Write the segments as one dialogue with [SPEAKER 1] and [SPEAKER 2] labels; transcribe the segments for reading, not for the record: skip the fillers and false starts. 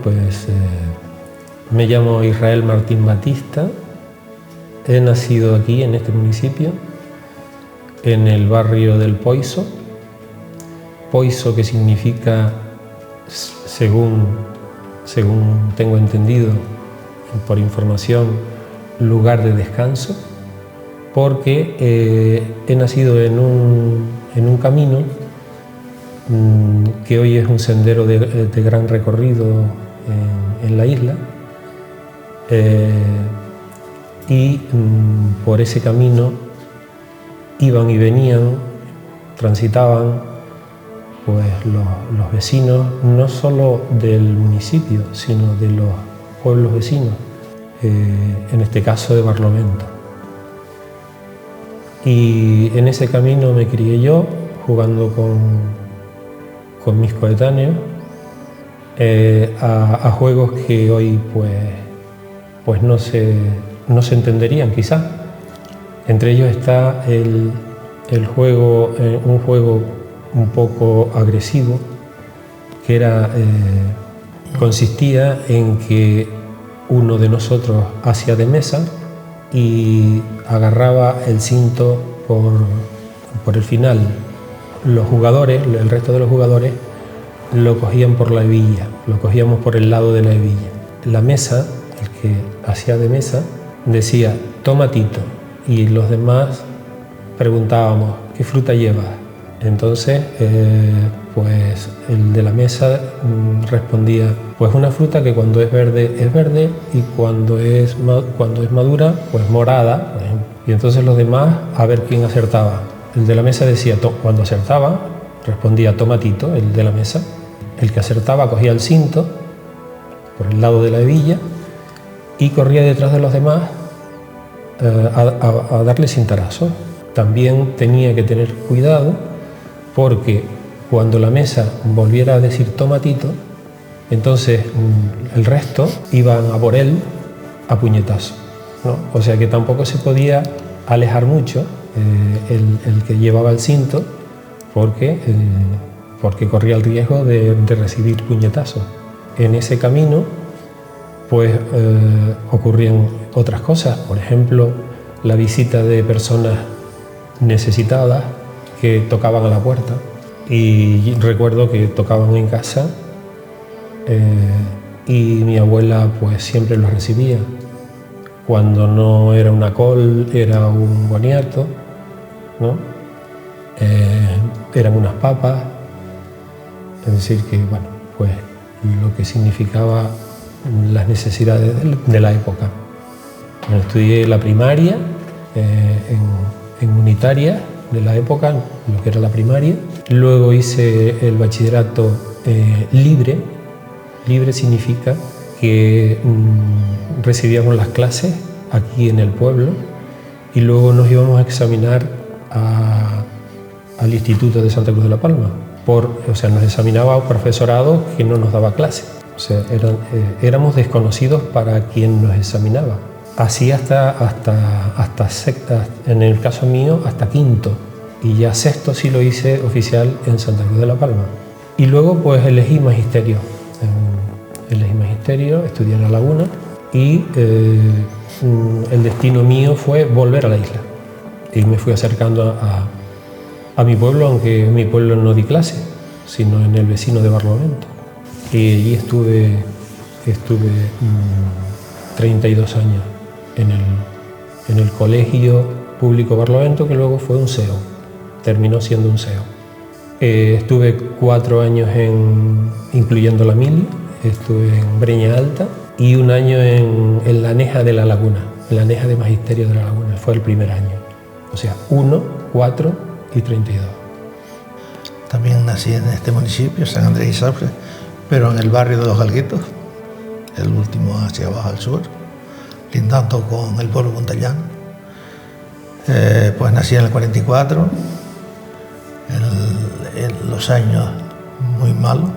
[SPEAKER 1] pues me llamo Israel Martín Batista. He nacido aquí, en este municipio, en el barrio del Poiso. Poiso, que significa, según tengo entendido por información, lugar de descanso, porque he nacido en un camino que hoy es un sendero de gran recorrido en la isla, y por ese camino iban y venían, transitaban pues los vecinos, no solo del municipio, sino de los pueblos vecinos, en este caso de Barlovento. Y en ese camino me crié yo, jugando con mis coetáneos, a juegos que hoy pues no se entenderían quizá. Entre ellos está un juego un poco agresivo, que consistía en que uno de nosotros hacía de mesa y agarraba el cinto por el final. Los jugadores, el resto de los jugadores, lo cogían por la hebilla, lo cogíamos por el lado de la hebilla. La mesa, el que hacía de mesa, decía tomatito, y los demás preguntábamos ¿qué fruta lleva? Entonces pues el de la mesa respondía pues una fruta que cuando es verde y cuando es madura pues morada, por ejemplo. Y entonces los demás a ver quién acertaba. El de la mesa decía, cuando acertaba respondía tomatito, el de la mesa. El que acertaba cogía el cinto por el lado de la hebilla y corría detrás de los demás a darle cintarazos. También tenía que tener cuidado porque cuando la mesa volviera a decir tomatito, entonces el resto iban a por él a puñetazo, ¿no? O sea que tampoco se podía alejar mucho el que llevaba el cinto porque corría el riesgo de recibir puñetazos. En ese camino pues ocurrían otras cosas, por ejemplo la visita de personas necesitadas que tocaban a la puerta, y recuerdo que tocaban en casa y mi abuela pues siempre los recibía. Cuando no era una col, era un boniato, ¿no? Eran unas papas, es decir que bueno, pues lo que significaba las necesidades de la época. Bueno, estudié la primaria en unitaria de la época, lo que era la primaria. Luego hice el bachillerato libre. Libre significa que recibíamos las clases aquí en el pueblo y luego nos íbamos a examinar al Instituto de Santa Cruz de la Palma. O sea, nos examinaba un profesorado que no nos daba clase. O sea, éramos desconocidos para quien nos examinaba. Así hasta sexta, en el caso mío, hasta quinto. Y ya sexto sí lo hice oficial en Santa Cruz de la Palma. Y luego pues elegí magisterio. Estudié en La Laguna y el destino mío fue volver a la isla. Y me fui acercando a mi pueblo, aunque en mi pueblo no di clase, sino en el vecino de Barlovento. Y allí estuve 32 años en el colegio público Barlovento, que luego fue un SEO, terminó siendo un SEO. Estuve 4 años incluyendo la mili, estuve en Breña Alta y 1 año en la aneja de La Laguna, en la aneja de magisterio de La Laguna, fue el primer año. O sea, 1, 4 y 32.
[SPEAKER 2] También nací en este municipio, San Andrés y Saufre, pero en el barrio de Los Galguitos, el último hacia abajo al sur, lindando con el pueblo Montellano. Pues nací en el 44, en los años muy malos,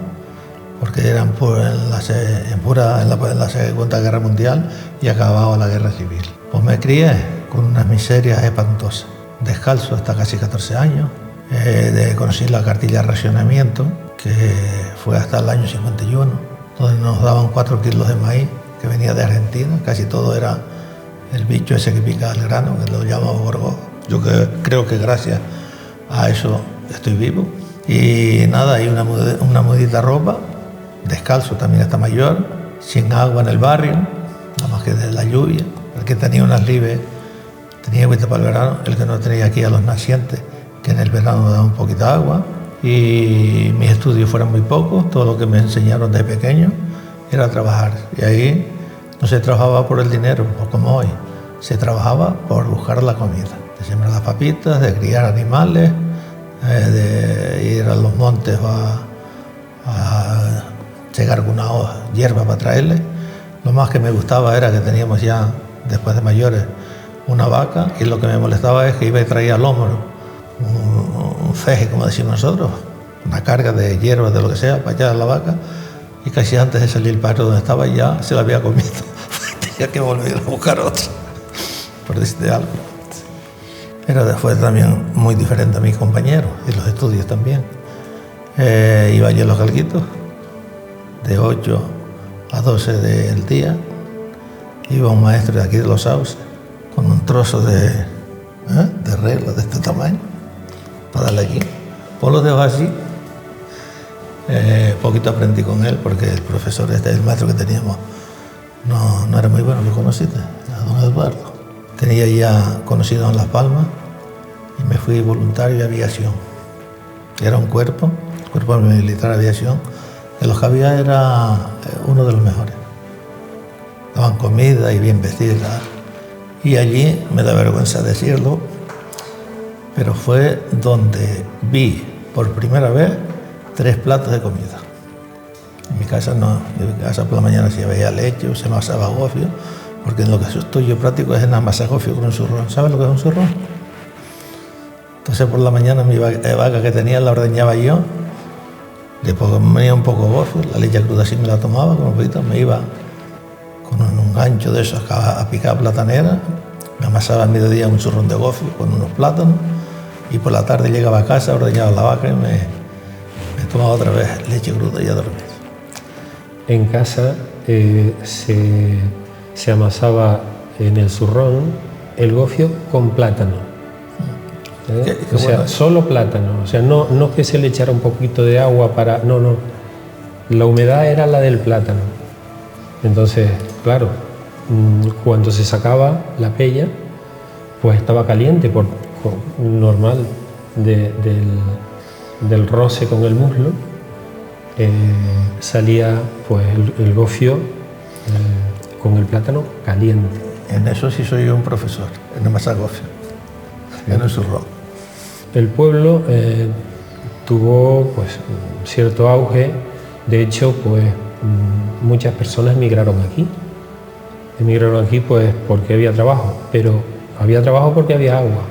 [SPEAKER 2] porque eran en la Segunda Guerra Mundial y acababa la Guerra Civil. Pues me crié con unas miserias espantosas, descalzo hasta casi 14 años, conocí la cartilla de racionamiento, que fue hasta el año 51, donde nos daban 4 kilos de maíz que venía de Argentina. Casi todo era el bicho ese que pica el grano, que lo llamamos gorgojo. Yo creo que gracias a eso estoy vivo. Y nada, hay una mudita ropa, descalzo también hasta mayor, sin agua en el barrio, nada más que de la lluvia. El que tenía unas libres tenía agüita para el verano, el que no tenía aquí a los nacientes, que en el verano me daba un poquito de agua. Y mis estudios fueron muy pocos, todo lo que me enseñaron de pequeño era trabajar. Y ahí no se trabajaba por el dinero, como hoy, se trabajaba por buscar la comida, de sembrar las papitas, de criar animales, de ir a los montes a llegar con una hierba para traerle. Lo más que me gustaba era que teníamos ya, después de mayores, una vaca, y lo que me molestaba es que iba y traía al hombro un feje, como decimos nosotros, una carga de hierba, de lo que sea, para allá a la vaca, y casi antes de salir el patio donde estaba ya se la había comido. Tenía que volver a buscar otra, por decirte algo. Pero fue también muy diferente a mis compañeros y los estudios también. Iba yo a los galguitos, de 8 a 12 del día. Iba un maestro de aquí de Los Sauces con un trozo de regla de este tamaño para darle aquí. Pues lo dejo así. Poquito aprendí con él porque el profesor el maestro que teníamos no era muy bueno, lo conociste, a don Eduardo. Tenía ya conocido en Las Palmas y me fui voluntario de aviación. Era un cuerpo militar de aviación, de los que había era uno de los mejores. Daban comida y bien vestida. Y allí, me da vergüenza decirlo, pero fue donde vi por primera vez 3 platos de comida. En mi casa no, en mi casa por la mañana se veía leche o se amasaba gofio, porque en lo que estoy yo práctico es en amasar gofio con un zurrón. ¿Sabes lo que es un zurrón? Entonces por la mañana mi vaca que tenía la ordeñaba yo, después comía un poco gofio, la leche cruda así me la tomaba, con un poquito me iba con un gancho de esos a picar platanera, me amasaba al mediodía un zurrón de gofio con unos plátanos, y por la tarde llegaba a casa, ordeñaba la vaca y me tomaba otra vez leche cruda y a dormir.
[SPEAKER 1] En casa se amasaba en el zurrón el gofio con plátano. O sea, bueno, solo plátano. O sea, no que se le echara un poquito de agua para... No. La humedad era la del plátano. Entonces, claro, cuando se sacaba la pella, pues estaba caliente, por normal del roce con el muslo, salía pues el gofio con el plátano caliente.
[SPEAKER 2] En eso sí soy un profesor, en amasar gofio, en el zurrón.
[SPEAKER 1] El pueblo tuvo pues cierto auge. De hecho, pues muchas personas emigraron aquí. Emigraron aquí pues porque había trabajo, pero había trabajo porque había agua.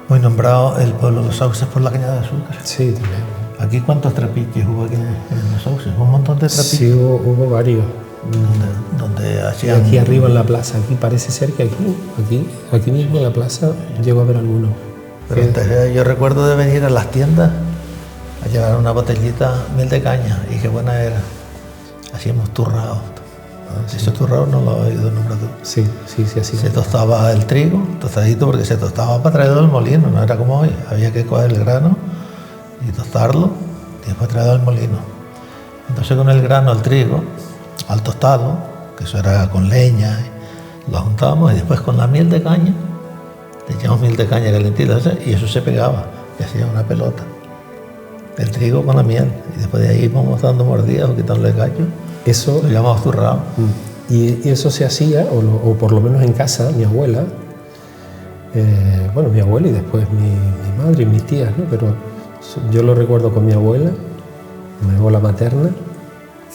[SPEAKER 2] Muy nombrado el pueblo de Los Sauces por la caña de azúcar.
[SPEAKER 1] Sí, también.
[SPEAKER 2] ¿Aquí cuántos trapiches hubo aquí en Los Sauces? ¿Un montón de trapiches?
[SPEAKER 1] Sí, hubo varios.
[SPEAKER 2] Donde hacían...
[SPEAKER 1] Aquí arriba en la plaza, aquí parece ser que aquí mismo en la plaza llego a ver alguno.
[SPEAKER 2] Pero antes, yo recuerdo de venir a las tiendas a llevar una botellita miel de caña, y qué buena era. Hacíamos turrados. Si esos turrados no lo he oído nombrar tú.
[SPEAKER 1] Sí, así.
[SPEAKER 2] Se tostaba el trigo, tostadito, porque se tostaba para traerlo al molino, no era como hoy. Había que coger el grano y tostarlo y después traerlo al molino. Entonces con el grano, el trigo, al tostado, que eso era con leña, lo juntábamos, y después con la miel de caña, le echábamos miel de caña calentita, y eso se pegaba, y hacía una pelota. El trigo con la miel, y después de ahí íbamos dando mordidas o quitándole el gallo.
[SPEAKER 1] Eso
[SPEAKER 2] lo llamamos turrado.
[SPEAKER 1] Y eso se hacía, o por lo menos en casa, mi abuela, mi abuela y después mi madre y mis tías, ¿no? Pero yo lo recuerdo con mi abuela materna,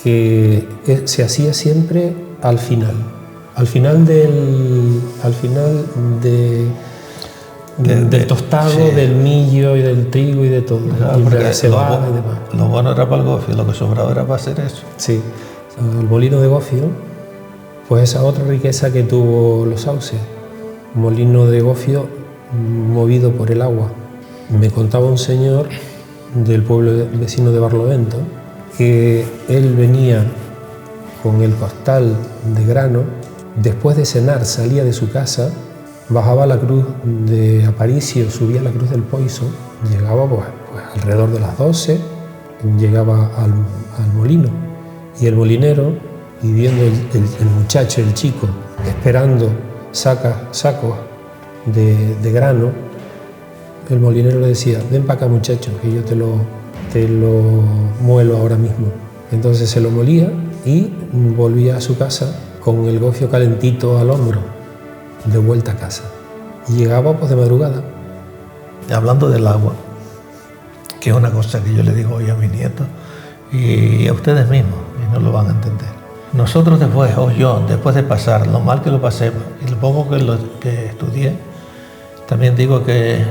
[SPEAKER 1] que se hacía siempre al final del tostado, sí, del millo y del trigo y de todo,
[SPEAKER 2] claro,
[SPEAKER 1] y de la cebada y demás.
[SPEAKER 2] Lo bueno era para el gofio, lo que sobraba era para hacer eso.
[SPEAKER 1] Sí, el molino de gofio, pues esa otra riqueza que tuvo Los Sauces, molino de gofio movido por el agua. Me contaba un señor del pueblo vecino de Barlovento que él venía con el costal de grano. Después de cenar salía de su casa, bajaba a la cruz de Aparicio, subía a la cruz del Poiso, llegaba pues alrededor de las 12, llegaba al molino, y el molinero, y viendo el muchacho, el chico, esperando sacos de grano, el molinero le decía: ven para acá, muchacho, que yo te lo muelo ahora mismo. Entonces se lo molía y volvía a su casa con el gofio calentito al hombro, de vuelta a casa. Y llegaba pues de madrugada.
[SPEAKER 2] Hablando del agua, que es una cosa que yo le digo hoy a mis nietos y a ustedes mismos, y no lo van a entender. Nosotros después, o yo, después de pasar lo mal que lo pasé y lo poco que estudié, también digo que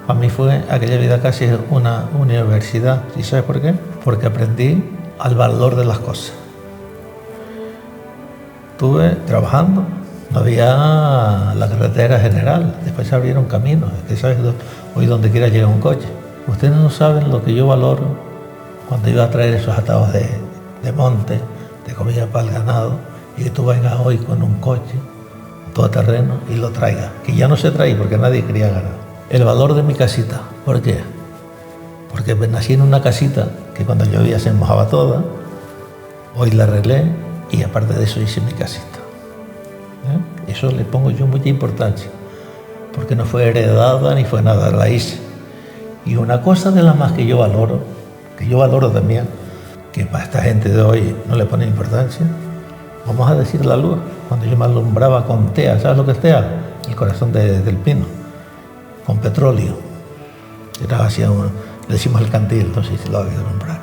[SPEAKER 2] para mí fue aquella vida casi una universidad. ¿Y sabes por qué? Porque aprendí al valor de las cosas. Estuve trabajando, no había la carretera general, después se abrieron caminos, es que sabes, hoy donde quiera llega un coche. Ustedes no saben lo que yo valoro cuando iba a traer esos atados de monte, de comida para el ganado, y que tú vengas hoy con un coche todoterreno y lo traigas, que ya no se trae porque nadie quería ganado. El valor de mi casita, ¿por qué? Porque nací en una casita que cuando llovía se mojaba toda, hoy la arreglé y aparte de eso hice mi casita. Eso le pongo yo mucha importancia, porque no fue heredada ni fue nada, la hice. Y una cosa de las más que yo valoro también, que para esta gente de hoy no le pone importancia, vamos a decir la luz. Cuando yo me alumbraba con TEA, ¿sabes lo que es TEA? El corazón del pino, con petróleo. Le decimos el cantil, entonces lo había que nombrar.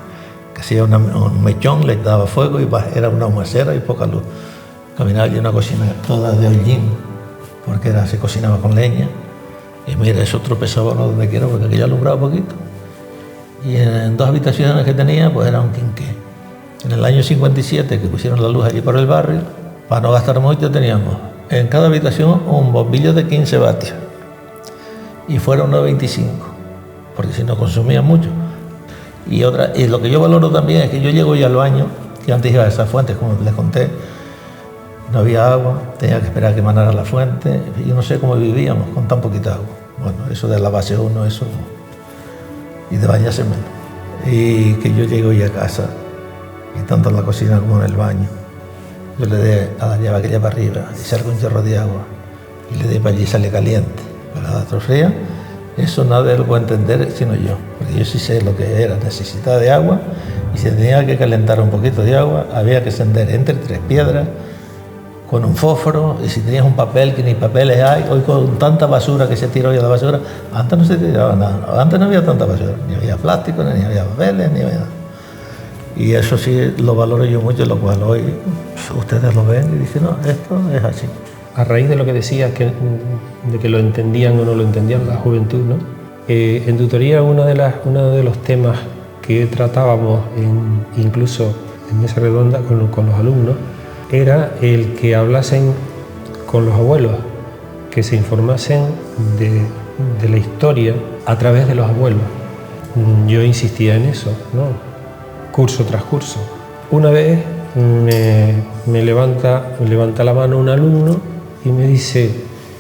[SPEAKER 2] Que hacía un mechón, le daba fuego y era una humacera y poca luz. Caminaba yo en una cocina toda de hollín, porque se cocinaba con leña. Y mira, eso tropezaba no donde quiera, porque aquello alumbraba poquito. Y en 2 habitaciones que tenía, pues era un quinqué. En el año 57, que pusieron la luz allí por el barrio, para no gastar mucho, teníamos en cada habitación un bombillo de 15 vatios. Y fueron 1,25, porque si no consumía mucho. Y lo que yo valoro también es que yo llego ya al baño, que antes iba a esas fuentes, como les conté, no había agua, tenía que esperar a que manara la fuente, yo no sé cómo vivíamos con tan poquita agua. Bueno, eso de la base 1, eso, y de bañarse menos. Y que yo llego ya a casa, y tanto en la cocina como en el baño, yo le dé a la llave aquella para arriba, y salga un chorro de agua, y le dé para allí y sale caliente, para la otra fría. Eso nadie lo puede entender sino yo, porque yo sí sé lo que era necesidad de agua, y si tenía que calentar un poquito de agua, había que encender entre 3 piedras, con un fósforo, y si tenías un papel, que ni papeles hay, hoy con tanta basura que se tira hoy a la basura, antes no se tiraba nada, antes no había tanta basura, ni había plástico, ni había papeles, ni había nada. Y eso sí lo valoro yo mucho, lo cual hoy ustedes lo ven y dicen, no, esto es así.
[SPEAKER 1] A raíz de lo que decías, de que lo entendían o no lo entendían la juventud, ¿no? En tutoría uno de los temas que tratábamos incluso en mesa redonda con los alumnos era el que hablasen con los abuelos, que se informasen de la historia a través de los abuelos. Yo insistía en eso, ¿no? Curso tras curso. Una vez me levanta la mano un alumno y me dice: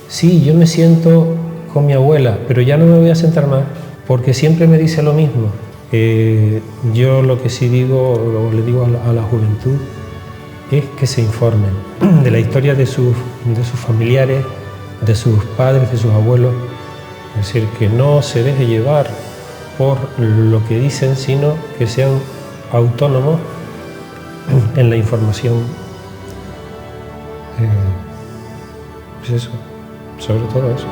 [SPEAKER 1] sí, yo me siento con mi abuela, pero ya no me voy a sentar más, porque siempre me dice lo mismo. Yo lo que sí digo, o le digo a la juventud, es que se informen de la historia de sus familiares, de sus padres, de sus abuelos. Es decir, que no se deje llevar por lo que dicen, sino que sean autónomos en la información. Pues eso, sobre todo eso.